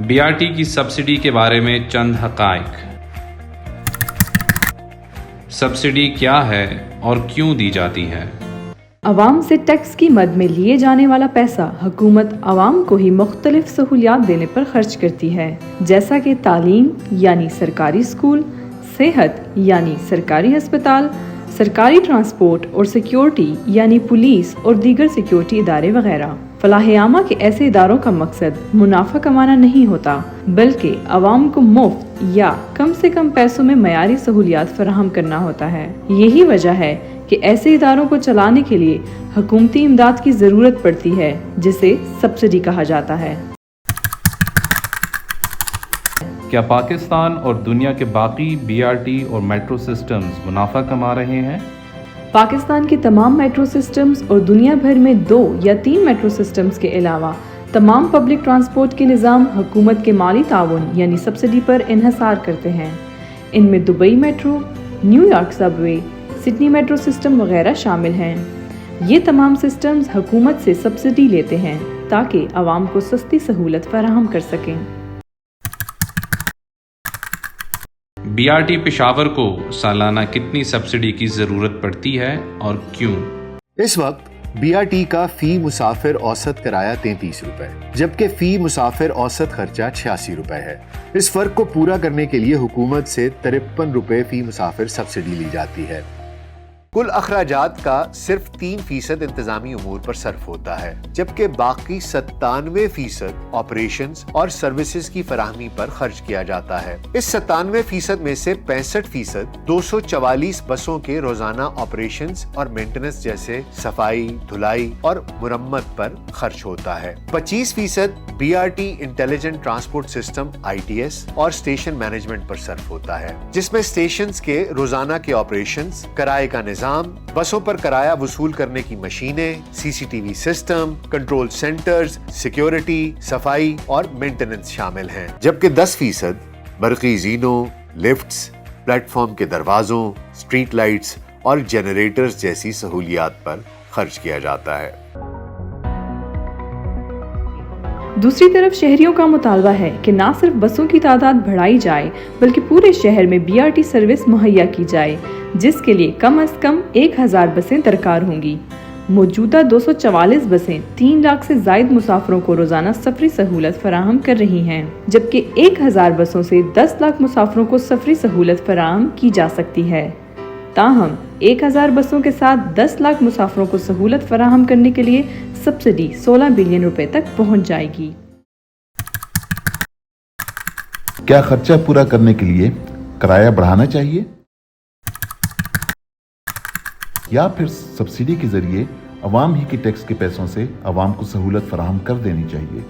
BRT کی subsidy کے بارے میں چند حقائق۔ سبسڈی کیا ہے اور کیوں دی جاتی ہے؟ عوام سے ٹیکس کی مد میں لیے جانے والا پیسہ حکومت عوام کو ہی مختلف سہولیات دینے پر خرچ کرتی ہے، جیسا کہ تعلیم یعنی سرکاری اسکول، صحت یعنی سرکاری ہسپتال، سرکاری ٹرانسپورٹ اور سیکیورٹی یعنی پولیس اور دیگر سیکیورٹی ادارے وغیرہ۔ فلاح عامہ کے ایسے اداروں کا مقصد منافع کمانا نہیں ہوتا، بلکہ عوام کو مفت یا کم سے کم پیسوں میں معیاری سہولیات فراہم کرنا ہوتا ہے۔ یہی وجہ ہے کہ ایسے اداروں کو چلانے کے لیے حکومتی امداد کی ضرورت پڑتی ہے، جسے سبسڈی کہا جاتا ہے۔ کیا پاکستان اور دنیا کے باقی BRT اور میٹرو سسٹمز منافع کما رہے ہیں؟ پاکستان کے تمام میٹرو سسٹمز اور دنیا بھر میں 2 یا 3 میٹرو سسٹمز کے علاوہ تمام پبلک ٹرانسپورٹ کے نظام حکومت کے مالی تعاون یعنی سبسڈی پر انحصار کرتے ہیں۔ ان میں دبئی میٹرو، نیو یارک سب وے، سڈنی میٹرو سسٹم وغیرہ شامل ہیں۔ یہ تمام سسٹمز حکومت سے سبسڈی لیتے ہیں تاکہ عوام کو سستی سہولت فراہم کر سکیں۔ BRT پشاور کو سالانہ کتنی سبسڈی کی ضرورت پڑتی ہے اور کیوں؟ اس وقت BRT کا فی مسافر اوسط کرایہ 33 روپے جبکہ فی مسافر اوسط خرچہ 86 روپے ہے۔ اس فرق کو پورا کرنے کے لیے حکومت سے 53 روپے فی مسافر سبسڈی لی جاتی ہے۔ کل اخراجات کا صرف 3% انتظامی امور پر صرف ہوتا ہے، جبکہ باقی 97% آپریشنز اور سروسز کی فراہمی پر خرچ کیا جاتا ہے۔ اس 97% میں سے 65% 244 بسوں کے روزانہ آپریشنز اور مینٹیننس جیسے صفائی، دھلائی اور مرمت پر خرچ ہوتا ہے۔ 25% BRT intelligent transport system ITS اور اسٹیشن مینجمنٹ پر صرف ہوتا ہے، جس میں اسٹیشنز کے روزانہ کے آپریشنز، کرائے کا نظام، بسوں پر کرایہ وصول کرنے کی مشینیں، CCTV system, control centres, security, صفائی اور مینٹیننس شامل ہیں، جبکہ 10% برقی زینوں، لفٹس، پلیٹ فارم کے دروازوں، اسٹریٹ لائٹس اور جنریٹرز جیسی سہولیات پر خرچ کیا جاتا ہے۔ دوسری طرف شہریوں کا مطالبہ ہے کہ نہ صرف بسوں کی تعداد بڑھائی جائے بلکہ پورے شہر میں BRT سروس مہیا کی جائے، جس کے لیے کم از کم 1000 بسیں درکار ہوں گی۔ موجودہ 244 بسیں 3 لاکھ سے زائد مسافروں کو روزانہ سفری سہولت فراہم کر رہی ہیں، جبکہ 1000 بسوں سے 10 لاکھ مسافروں کو سفری سہولت فراہم کی جا سکتی ہے۔ تاہم 1000 بسوں کے ساتھ 10 لاکھ مسافروں کو سہولت فراہم کرنے کے لیے سبسڈی 16 بلین روپے تک پہنچ جائے گی۔ کیا خرچہ پورا کرنے کے لیے کرایہ بڑھانا چاہیے یا پھر سبسڈی کے ذریعے عوام ہی کے ٹیکس کے پیسوں سے عوام کو سہولت فراہم کر دینی چاہیے؟